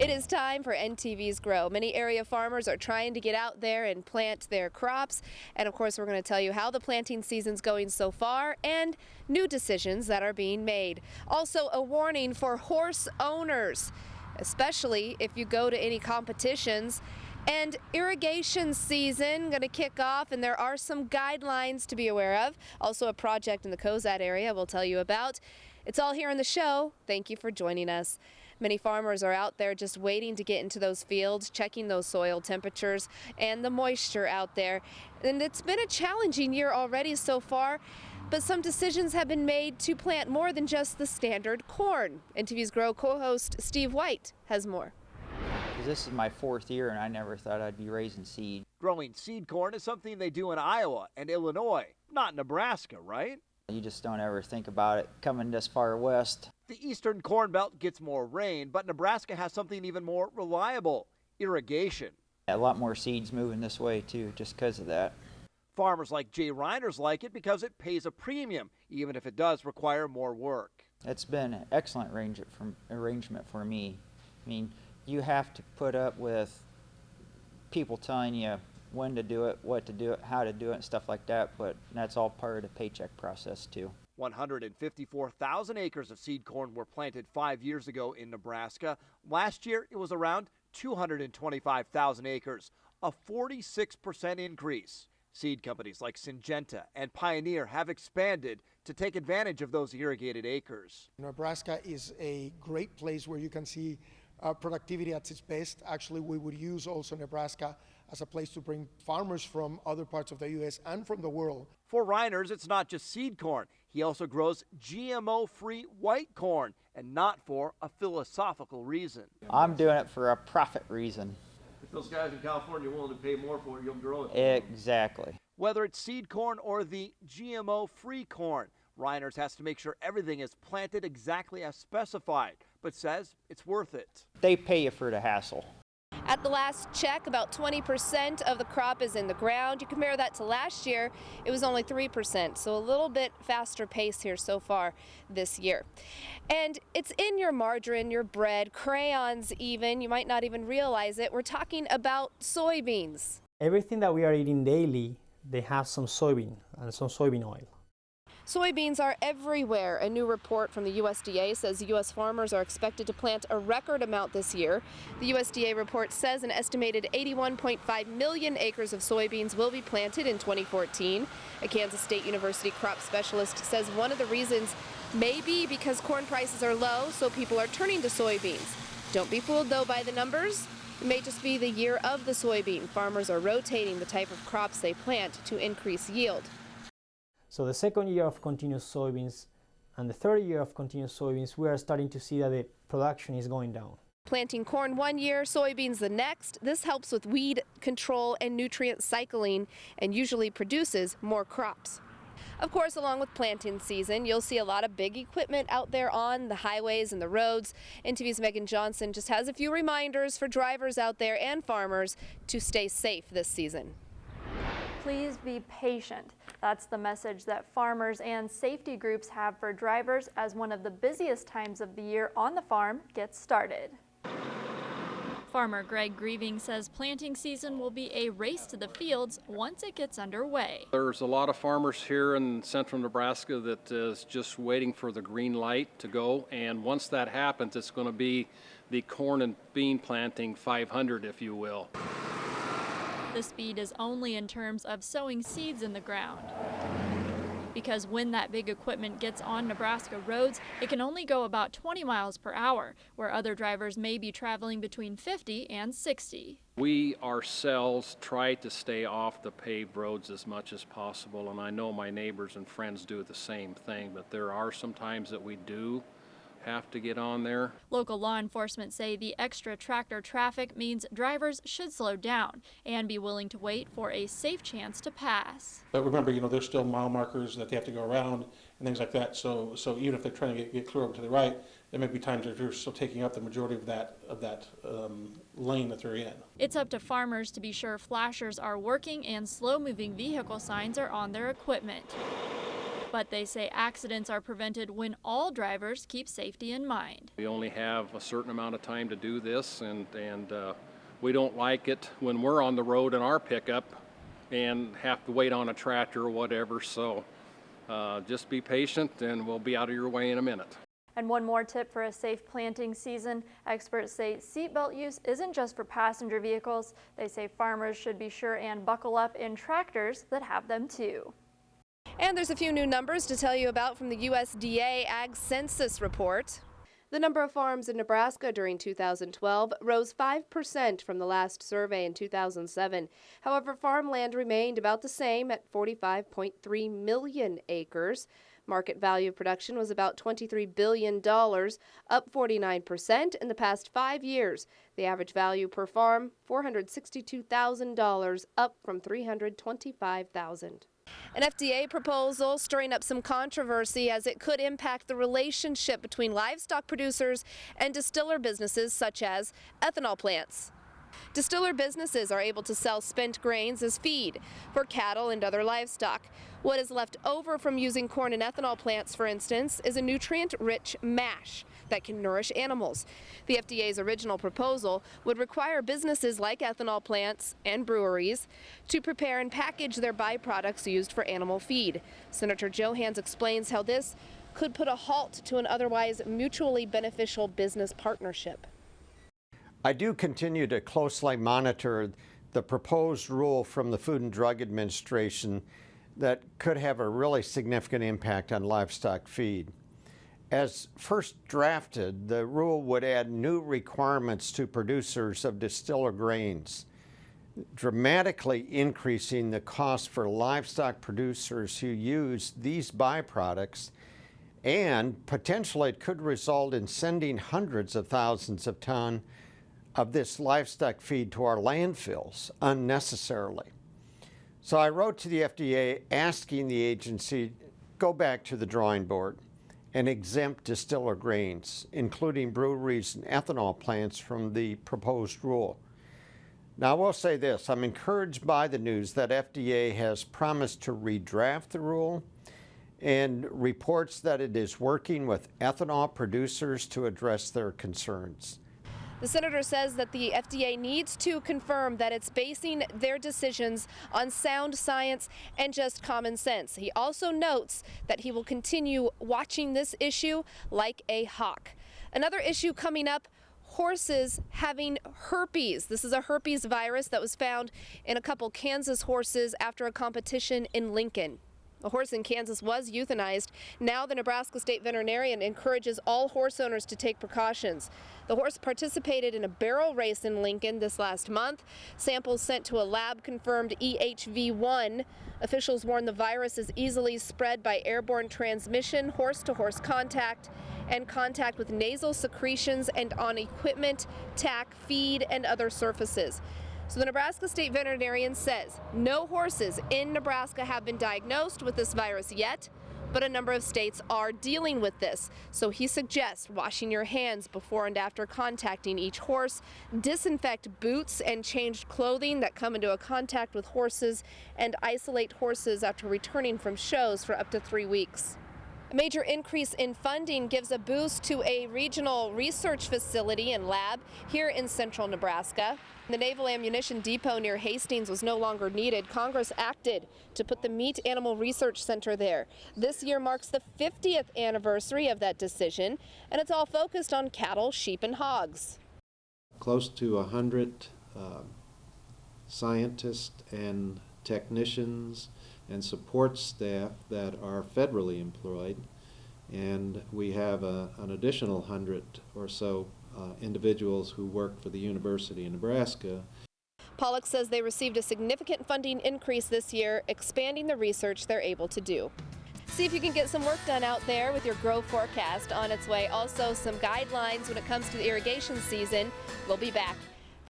It is time for NTV's Grow. Many area farmers are trying to get out there and plant their crops. And of course, we're going to tell you how the planting season's going so far and new decisions that are being made. Also, a warning for horse owners, especially if you go to any competitions. And irrigation season going to kick off, and there are some guidelines to be aware of. Also, a project in the Cozad area we'll tell you about. It's all here in the show. Thank you for joining us. Many farmers are out there just waiting to get into those fields, checking those soil temperatures and the moisture out there. And it's been a challenging year already so far, but some decisions have been made to plant more than just the standard corn. NTV's Grow co-host Steve White has more. This is my 4th year and I never thought I'd be raising seed. Growing seed corn is something they do in Iowa and Illinois, not Nebraska, right? You just don't ever think about it coming this far west. The eastern corn belt gets more rain, but Nebraska has something even more reliable: irrigation. A lot more seeds moving this way too, just because of that. Farmers like Jay Reiners like it because it pays a premium, even if it does require more work. It's been an excellent arrangement for me. I mean, you have to put up with people telling you when to do it, what to do it, how to do it, and stuff like that, but that's all part of the paycheck process too. 154,000 acres of seed corn were planted 5 years ago in Nebraska. Last year, it was around 225,000 acres, a 46% increase. Seed companies like Syngenta and Pioneer have expanded to take advantage of those irrigated acres. Nebraska is a great place where you can see productivity at its best. Actually, we would use also Nebraska as a place to bring farmers from other parts of the U.S. and from the world. For Reiners, it's not just seed corn. He also grows GMO-free white corn, and not for a philosophical reason. I'm doing it for a profit reason. If those guys in California are willing to pay more for it, you'll grow it. Exactly. Whether it's seed corn or the GMO-free corn, Reiners has to make sure everything is planted exactly as specified, but says it's worth it. They pay you for the hassle. At the last check, about 20% of the crop is in the ground. You compare that to last year, it was only 3%, so a little bit faster pace here so far this year. And it's in your margarine, your bread, crayons even. You might not even realize it. We're talking about soybeans. Everything that we are eating daily, they have some soybean and some soybean oil. Soybeans are everywhere. A new report from the USDA says U.S. farmers are expected to plant a record amount this year. The USDA report says an estimated 81.5 million acres of soybeans will be planted in 2014. A Kansas State University crop specialist says one of the reasons may be because corn prices are low, so people are turning to soybeans. Don't be fooled, though, by the numbers. It may just be the year of the soybean. Farmers are rotating the type of crops they plant to increase yield. So the second year of continuous soybeans and the third year of continuous soybeans, we are starting to see that the production is going down. Planting corn one year, soybeans the next. This helps with weed control and nutrient cycling and usually produces more crops. Of course, along with planting season, you'll see a lot of big equipment out there on the highways and the roads. NTV's Megan Johnson just has a few reminders for drivers out there and farmers to stay safe this season. Please be patient. That's the message that farmers and safety groups have for drivers as one of the busiest times of the year on the farm gets started. Farmer Greg Grieving says planting season will be a race to the fields once it gets underway. There's a lot of farmers here in central Nebraska that is just waiting for the green light to go, and once that happens, it's going to be the corn and bean planting 500, if you will. The speed is only in terms of sowing seeds in the ground. Because when that big equipment gets on Nebraska roads, it can only go about 20 miles per hour, where other drivers may be traveling between 50 and 60. We ourselves try to stay off the paved roads as much as possible, and I know my neighbors and friends do the same thing, but there are some times that we do have to get on there. Local law enforcement say the extra tractor traffic means drivers should slow down and be willing to wait for a safe chance to pass. But remember, there's still mile markers that they have to go around and things like that. So even if they're trying to get clear over to the right, there may be times that they're still taking up the majority of that lane that they're in. It's up to farmers to be sure flashers are working and slow-moving vehicle signs are on their equipment. But they say accidents are prevented when all drivers keep safety in mind. We only have a certain amount of time to do this, and we don't like it when we're on the road in our pickup and have to wait on a tractor or whatever. So just be patient and we'll be out of your way in a minute. And one more tip for a safe planting season. Experts say seatbelt use isn't just for passenger vehicles. They say farmers should be sure and buckle up in tractors that have them too. And there's a few new numbers to tell you about from the USDA Ag Census report. The number of farms in Nebraska during 2012 rose 5% from the last survey in 2007. However, farmland remained about the same at 45.3 million acres. Market value of production was about $23 billion, up 49% in the past 5 years. The average value per farm, $462,000, up from $325,000. An FDA proposal stirring up some controversy as it could impact the relationship between livestock producers and distiller businesses such as ethanol plants. Distiller businesses are able to sell spent grains as feed for cattle and other livestock. What is left over from using corn and ethanol plants, for instance, is a nutrient-rich mash that can nourish animals. The FDA's original proposal would require businesses like ethanol plants and breweries to prepare and package their byproducts used for animal feed. Senator Johans explains how this could put a halt to an otherwise mutually beneficial business partnership. I do continue to closely monitor the proposed rule from the Food and Drug Administration that could have a really significant impact on livestock feed. As first drafted, the rule would add new requirements to producers of distiller grains, dramatically increasing the cost for livestock producers who use these byproducts, and potentially it could result in sending hundreds of thousands of tons of this livestock feed to our landfills unnecessarily. So I wrote to the FDA asking the agency to go back to the drawing board and exempt distiller grains, including breweries and ethanol plants, from the proposed rule. Now I will say this, I'm encouraged by the news that FDA has promised to redraft the rule and reports that it is working with ethanol producers to address their concerns. The senator says that the FDA needs to confirm that it's basing their decisions on sound science and just common sense. He also notes that he will continue watching this issue like a hawk. Another issue coming up, horses having herpes. This is a herpes virus that was found in a couple Kansas horses after a competition in Lincoln. A horse in Kansas was euthanized. Now the Nebraska State Veterinarian encourages all horse owners to take precautions. The horse participated in a barrel race in Lincoln this last month. Samples sent to a lab-confirmed EHV1. Officials warn the virus is easily spread by airborne transmission, horse-to-horse contact, and contact with nasal secretions and on equipment, tack, feed, and other surfaces. So the Nebraska State Veterinarian says no horses in Nebraska have been diagnosed with this virus yet, but a number of states are dealing with this. So he suggests washing your hands before and after contacting each horse, disinfect boots and changed clothing that come into a contact with horses, and isolate horses after returning from shows for up to 3 weeks. A major increase in funding gives a boost to a regional research facility and lab here in central Nebraska. The Naval Ammunition Depot near Hastings was no longer needed. Congress acted to put the Meat Animal Research Center there. This year marks the 50th anniversary of that decision, and it's all focused on cattle, sheep, and hogs. Close to 100 scientists and technicians and support staff that are federally employed, and we have an additional 100 or so individuals who work for the University of Nebraska. Pollock says they received a significant funding increase this year, expanding the research they're able to do. See if you can get some work done out there with your grow forecast on its way. Also, some guidelines when it comes to the irrigation season. We'll be back.